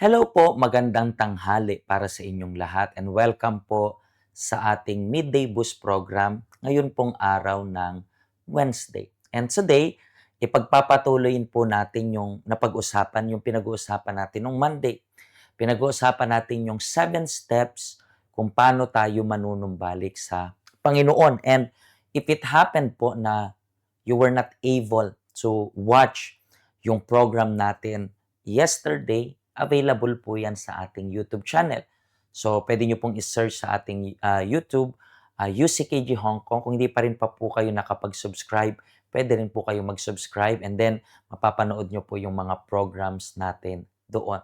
Hello po, magandang tanghali para sa inyong lahat and welcome po sa ating Midday Boost program ngayon pong araw ng Wednesday. And today, ipagpapatuloyin po natin yung napag-usapan, yung pinag-uusapan natin nung Monday. Pinag-uusapan natin yung 7 steps kung paano tayo manunumbalik sa Panginoon. And if it happened po na you were not able to watch yung program natin yesterday, available po yan sa ating YouTube channel. So, pwede nyo pong isearch sa ating YouTube, UCKG Hong Kong. Kung hindi pa rin pa po kayo nakapag-subscribe, pwede rin po kayo mag-subscribe and then mapapanood nyo po yung mga programs natin doon.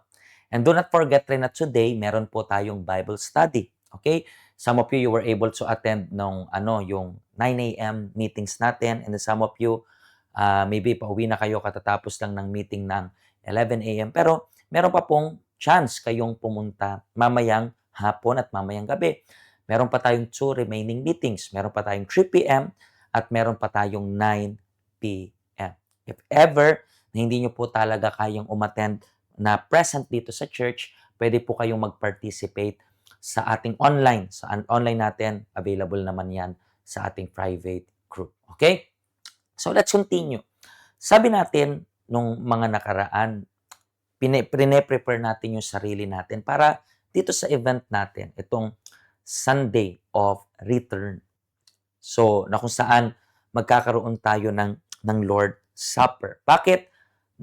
And do not forget rin na today, meron po tayong Bible study. Okay? Some of you were able to attend yung 9 a.m. meetings natin, and then some of you, maybe pauwi na kayo katatapos lang ng meeting ng 11 a.m. Pero meron pa pong chance kayong pumunta mamayang hapon at mamayang gabi. Meron pa tayong 2 remaining meetings. Meron pa tayong 3 p.m. at meron pa tayong 9 p.m. If ever na hindi nyo po talaga kayang umattend na present dito sa church, pwede po kayong mag-participate sa ating online. Sa online natin, available naman yan sa ating private group. Okay? So let's continue. Sabi natin nung mga nakaraan, prepare natin yung sarili natin para dito sa event natin, itong Sunday of Return. So, na kung saan magkakaroon tayo ng Lord Supper. Bakit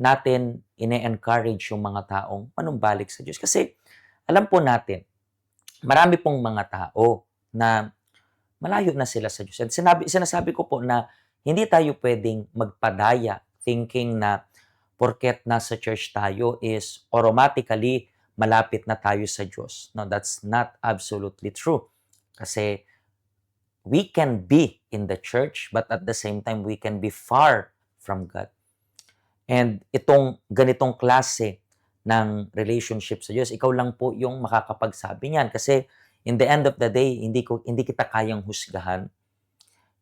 natin ine-encourage yung mga taong manumbalik sa Diyos? Kasi alam po natin, marami pong mga tao na malayo na sila sa Diyos. At sinasabi ko po na hindi tayo pwedeng magpadaya thinking na porket nasa church tayo is automatically malapit na tayo sa Diyos. No, that's not absolutely true. Kasi we can be in the church, but at the same time, we can be far from God. And itong ganitong klase ng relationship sa Diyos, ikaw lang po yung makakapagsabi niyan. Kasi in the end of the day, hindi kita kayang husgahan.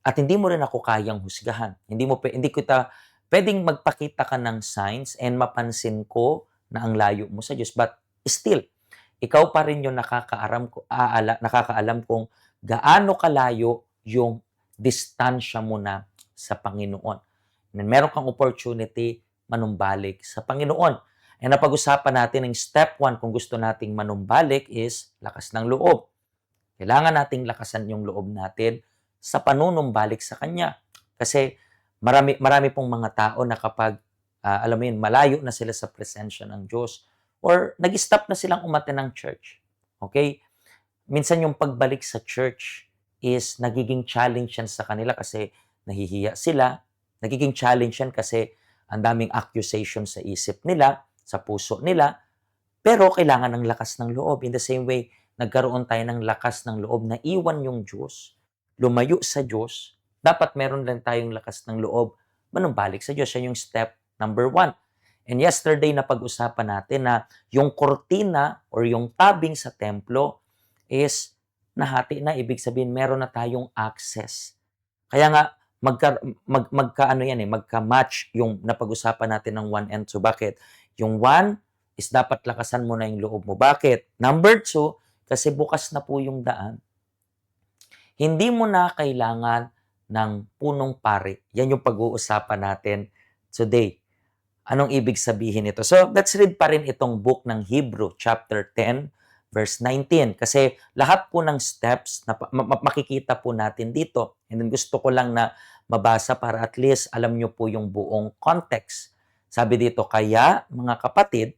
At hindi mo rin ako kayang husgahan. Hindi kita pwedeng magpakita ka ng signs and mapansin ko na ang layo mo sa Diyos. But still, ikaw pa rin yung nakakaalam kung gaano kalayo yung distansya mo na sa Panginoon. And meron kang opportunity manumbalik sa Panginoon. And napag-usapan natin ng step 1 kung gusto nating manumbalik is lakas ng loob. Kailangan nating lakasan yung loob natin sa panunumbalik sa Kanya. Kasi marami pong mga tao na kapag, alam mo yun, malayo na sila sa presensya ng Diyos or nag-stop na silang umattend ng church. Okay? Minsan yung pagbalik sa church is nagiging challenge yan sa kanila kasi nahihiya sila. Nagiging challenge yan kasi ang daming accusation sa isip nila, sa puso nila. Pero kailangan ng lakas ng loob. In the same way, nagkaroon tayo ng lakas ng loob na iwan yung Diyos, lumayo sa Diyos, dapat meron lang tayong lakas ng loob manumbalik sa Diyos. Yan yung step number 1. And yesterday, napag-usapan natin na yung kortina or yung tabing sa templo is nahati na. Ibig sabihin, meron na tayong access. Kaya nga, magka-match yung napag-usapan natin ng 1 and 2. Bakit? Yung 1 is dapat lakasan mo na yung loob mo. Bakit? Number 2, kasi bukas na po yung daan. Hindi mo na kailangan ng punong pari. Yan yung pag-uusapan natin today. Anong ibig sabihin ito? So, let's read pa rin itong book ng Hebrew, chapter 10, verse 19. Kasi lahat po ng steps na makikita po natin dito. And then gusto ko lang na mabasa para at least alam nyo po yung buong context. Sabi dito, kaya mga kapatid,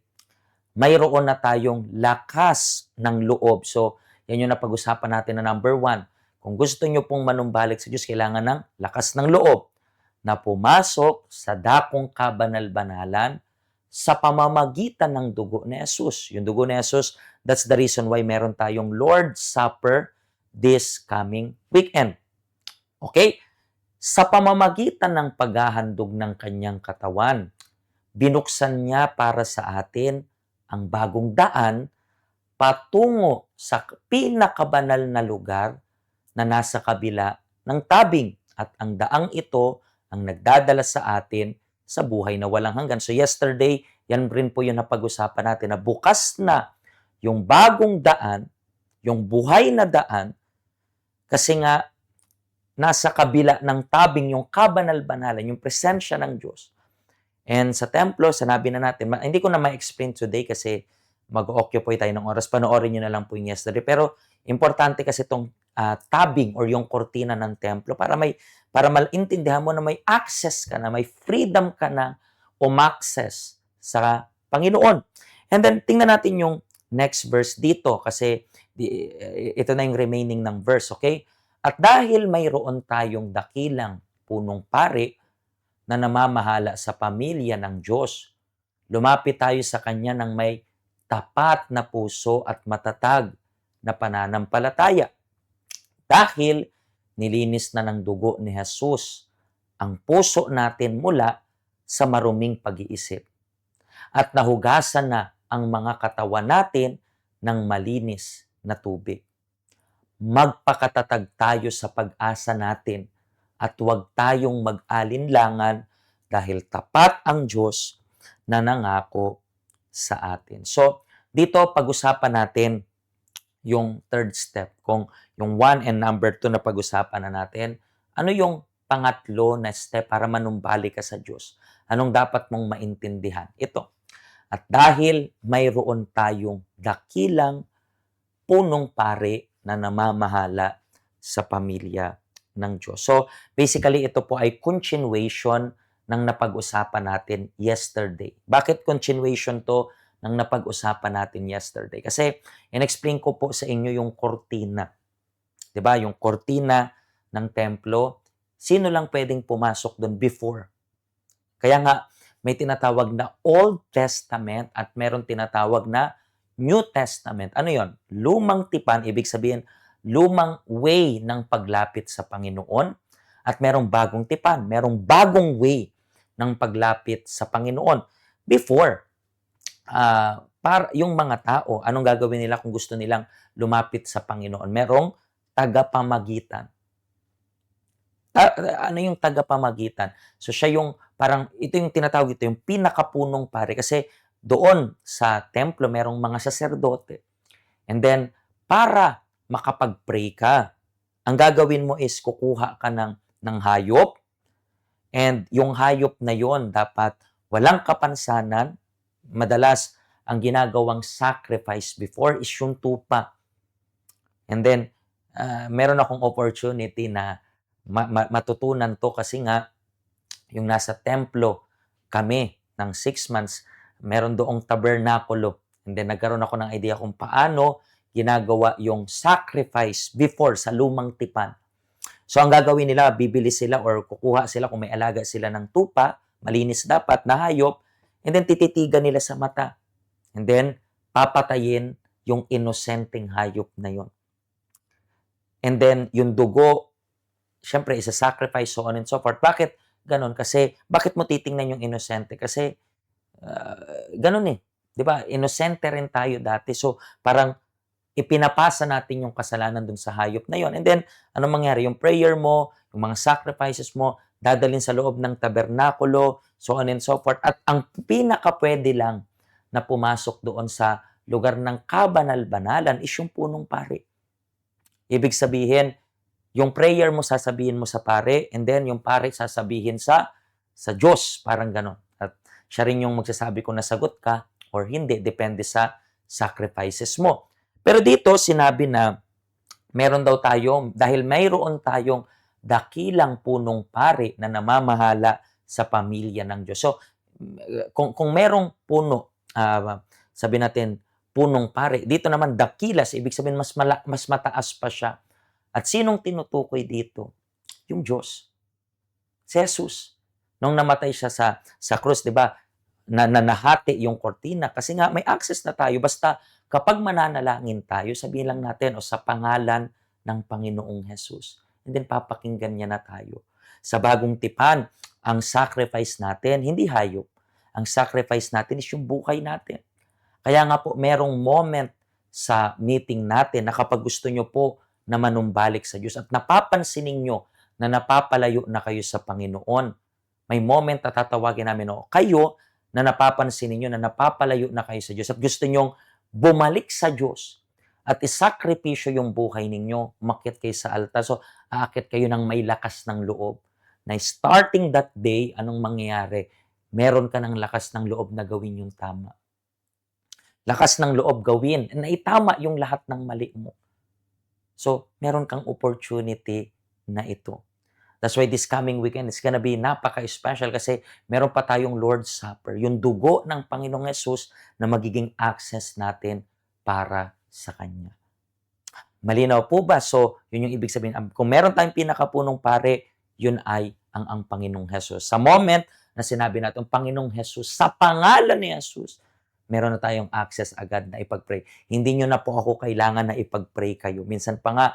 mayroon na tayong lakas ng loob. So, yan yung napag-usapan natin na number 1. Kung gusto nyo pong manumbalik sa Diyos, kailangan ng lakas ng loob na pumasok sa dakong kabanal-banalan sa pamamagitan ng dugo ni Jesus. Yung dugo ni Jesus, that's the reason why meron tayong Lord's Supper this coming weekend. Okay? Sa pamamagitan ng paghahandog ng kanyang katawan, binuksan niya para sa atin ang bagong daan patungo sa pinakabanal na lugar na nasa kabila ng tabing. At ang daang ito ang nagdadala sa atin sa buhay na walang hanggan. So yesterday, yan rin po yung napag-usapan natin na bukas na yung bagong daan, yung buhay na daan, kasi nga nasa kabila ng tabing yung kabanal-banalan, yung presensya ng Diyos. And sa templo, sanabi na natin, hindi ko na ma-explain today kasi mag-occupy tayo ng oras. Panoorin nyo na lang po yung yesterday. Pero importante kasi itong tabing or yung kortina ng templo para maintindihan mo na may access ka na, may freedom ka na umaccess sa Panginoon. And then, tingnan natin yung next verse dito kasi ito na yung remaining ng verse, okay? At dahil mayroon tayong dakilang punong pari na namamahala sa pamilya ng Diyos, lumapit tayo sa Kanya ng may tapat na puso at matatag na pananampalataya. Dahil nilinis na ng dugo ni Jesus ang puso natin mula sa maruming pag-iisip at nahugasan na ang mga katawan natin ng malinis na tubig. Magpakatatag tayo sa pag-asa natin at huwag tayong mag-alinlangan dahil tapat ang Diyos na nangako sa atin. So, dito pag-usapan natin yung third step. Kung yung 1 and number 2 na pag-usapan na natin, ano yung pangatlo na step para manumbalik ka sa Diyos? Anong dapat mong maintindihan? Ito. At dahil mayroon tayong dakilang punong pari na namamahala sa pamilya ng Diyos. So, basically, ito po ay continuation ng napag-usapan natin yesterday. Bakit continuation to ng napag-usapan natin yesterday? Kasi, in-explain ko po sa inyo yung kortina. 'Di ba? Yung kortina ng templo, sino lang pwedeng pumasok doon before? Kaya nga, may tinatawag na Old Testament at meron tinatawag na New Testament. Ano yon? Lumang tipan, ibig sabihin, lumang way ng paglapit sa Panginoon at merong bagong tipan, merong bagong way ng paglapit sa Panginoon. Before, para yung mga tao, anong gagawin nila kung gusto nilang lumapit sa Panginoon? Merong tagapamagitan. Ano yung tagapamagitan? So siya yung parang, ito yung tinatawag ito, yung pinakapunong pare. Kasi doon sa templo, merong mga saserdote. And then, para makapag-pray ka, ang gagawin mo is kukuha ka ng hayop, and yung hayop na yon dapat walang kapansanan. Madalas, ang ginagawang sacrifice before is yung tupa. And then, meron akong opportunity na matutunan to kasi nga, yung nasa templo kami ng 6 months, meron doong tabernakulo. And then, nagkaroon ako ng idea kung paano ginagawa yung sacrifice before sa lumang tipan. So, ang gagawin nila, bibili sila or kukuha sila kung may alaga sila ng tupa, malinis dapat na hayop, and then tititigan nila sa mata. And then, papatayin yung inosenteng hayop na yon. And then, yung dugo, syempre, isa-sacrifice, so on and so forth. Bakit ganon? Kasi, bakit mo titingnan yung inosente? Kasi, ganon eh. 'Di ba? Inosente rin tayo dati. So, parang ipinapasa natin yung kasalanan dun sa hayop na yon. And then, ano mangyari? Yung prayer mo, yung mga sacrifices mo, dadalhin sa loob ng tabernakulo, so on and so forth. At ang pinakapwede lang na pumasok doon sa lugar ng kabanal-banalan is yung punong pari. Ibig sabihin, yung prayer mo sasabihin mo sa pare, and then yung pare sasabihin sa Diyos, parang ganon. At siya rin yung magsasabi kung nasagot ka or hindi, depende sa sacrifices mo. Pero dito, sinabi na meron daw tayong, dahil mayroon tayong dakilang punong pari na namamahala sa pamilya ng Diyos. So, kung merong puno, sabi natin, punong pari, dito naman dakilas, ibig sabihin mas mataas pa siya. At sinong tinutukoy dito? Yung Diyos. Si Jesus. Nung namatay siya sa krus, di ba? Nahati yung kortina kasi nga may access na tayo. Basta kapag mananalangin tayo, sabihin lang natin o sa pangalan ng Panginoong Jesus. And then papakinggan niya na tayo. Sa bagong tipan, ang sacrifice natin, hindi hayop. Ang sacrifice natin is yung buhay natin. Kaya nga po, merong moment sa meeting natin na kapag gusto nyo po na manumbalik sa Diyos at napapansin ninyo na napapalayo na kayo sa Panginoon, may moment na tatawagin namin, kayo na napapansin ninyo na napapalayo na kayo sa Diyos at gusto nyong bumalik sa Diyos at isakripisyo yung buhay ninyo, umakyat kayo sa altar. So, aakyat kayo ng may lakas ng loob. Na starting that day, anong mangyayari? Meron ka ng lakas ng loob na gawin yung tama. Lakas ng loob gawin na itama yung lahat ng mali mo. So, meron kang opportunity na ito. That's why this coming weekend is gonna be napaka-special kasi meron pa tayong Lord's Supper, yung dugo ng Panginoong Hesus na magiging access natin para sa Kanya. Malinaw po ba? So, yun yung ibig sabihin. Kung meron tayong pinakapunong pare, yun ay ang Panginoong Hesus. Sa moment na sinabi natin, Panginoong Hesus, sa pangalan ni Hesus, meron na tayong access agad na ipag-pray. Hindi nyo na po ako kailangan na ipag-pray kayo. Minsan pa nga,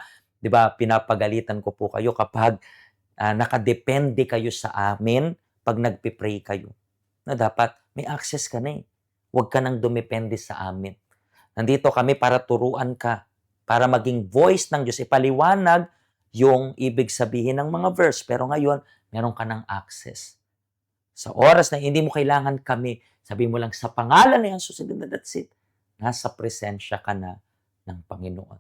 di ba, pinapagalitan ko po kayo kapag nakadepende kayo sa amin pag nagpipray kayo. Na dapat may access ka na eh. Huwag ka nang dumepende sa amin. Nandito kami para turuan ka, para maging voice ng Diyos, ipaliwanag yung ibig sabihin ng mga verse. Pero ngayon, meron ka ng access. Sa oras na hindi mo kailangan kami, sabi mo lang sa pangalan ni Jesus, that's it. Nasa presensya ka na ng Panginoon.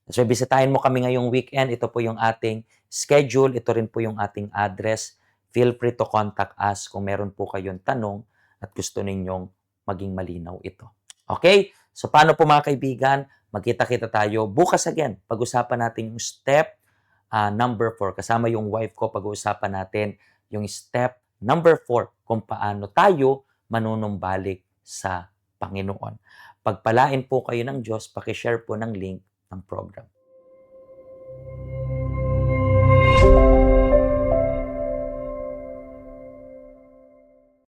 So, bisitahin mo kami ngayong weekend. Ito po yung ating schedule. Ito rin po yung ating address. Feel free to contact us kung meron po kayong tanong at gusto ninyong maging malinaw ito. Okay? So, paano po mga kaibigan? Magkita-kita tayo bukas again. Pag-usapan natin yung step number 4. Kasama yung wife ko, pag-uusapan natin yung step number 4 kung paano tayo manunumbalik sa Panginoon. Pagpalain po kayo ng Diyos, pakishare po ng link ng program.